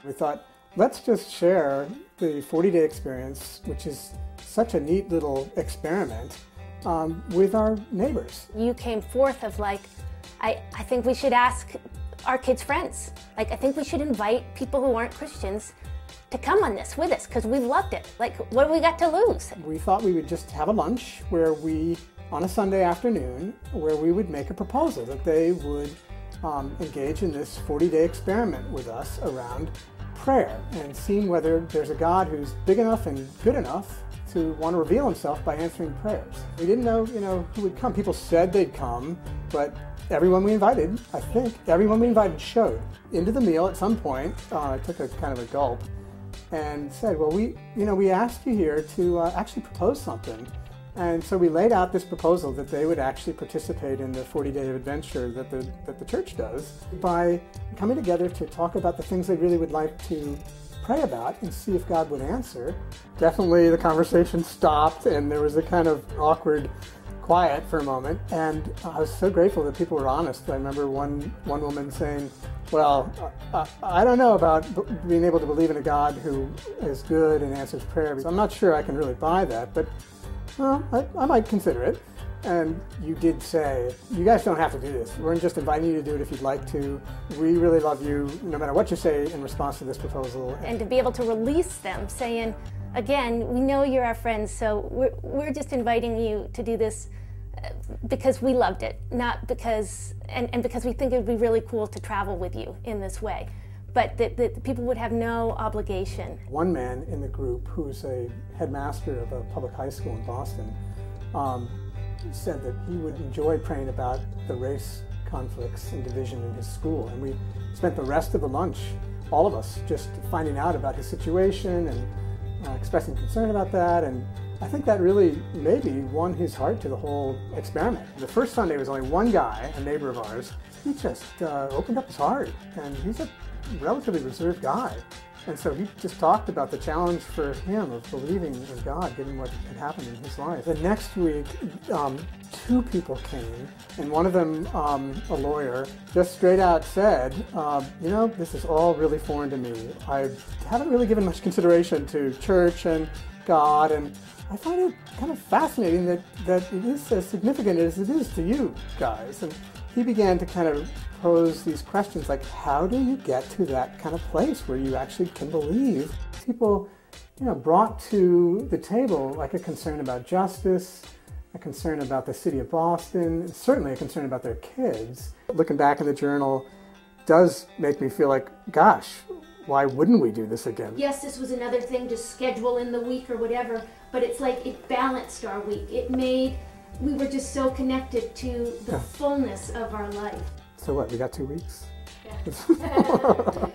We thought, let's just share the 40-day experience, which is such a neat little experiment, with our neighbors. You came forth of like, I think we should ask our kids' friends. Like, I think we should invite people who aren't Christians to come on this with us, because we've loved it. Like, what do we got to lose? We thought we would just have a lunch where we, on a Sunday afternoon, where we would make a proposal that they would engage in this 40-day experiment with us around prayer and seeing whether there's a God who's big enough and good enough to want to reveal himself by answering prayers. We didn't know, who would come. People said they'd come, but everyone we invited, I think, everyone we invited showed into the meal at some point. I took a kind of a gulp and said, well, we asked you here to actually propose something. And so we laid out this proposal that they would actually participate in the 40-day adventure that the church does by coming together to talk about the things they really would like to pray about and see if God would answer. Definitely the conversation stopped and there was a kind of awkward quiet for a moment, and I was so grateful that people were honest. I remember one woman saying, well, I don't know about being able to believe in a God who is good and answers prayers. I'm not sure I can really buy that, but well, I might consider it. And you did say, you guys don't have to do this. We're just inviting you to do it if you'd like to. We really love you, no matter what you say in response to this proposal. And to be able to release them, saying, again, we know you're our friends, so we're just inviting you to do this because we loved it, not because, and because we think it would be really cool to travel with you in this way. But that people would have no obligation. One man in the group, who's a headmaster of a public high school in Boston, said that he would enjoy praying about the race conflicts and division in his school. And we spent the rest of the lunch, all of us, just finding out about his situation and expressing concern about that. And I think that really maybe won his heart to the whole experiment. The first Sunday was only one guy, a neighbor of ours. He just opened up his heart, and he's a relatively reserved guy. And so he just talked about the challenge for him of believing in God, given what had happened in his life. The next week, two people came, and one of them, a lawyer, just straight out said, this is all really foreign to me. I haven't really given much consideration to church and God, and I find it kind of fascinating that it is as significant as it is to you guys. And he began to kind of pose these questions like, how do you get to that kind of place where you actually can believe? People, brought to the table like a concern about justice, a concern about the city of Boston, and certainly a concern about their kids. Looking back in the journal does make me feel like, gosh, why wouldn't we do this again? Yes, this was another thing to schedule in the week or whatever, but it's like it balanced our week. We were just so connected to the fullness of our life. So what, we got 2 weeks? Yeah.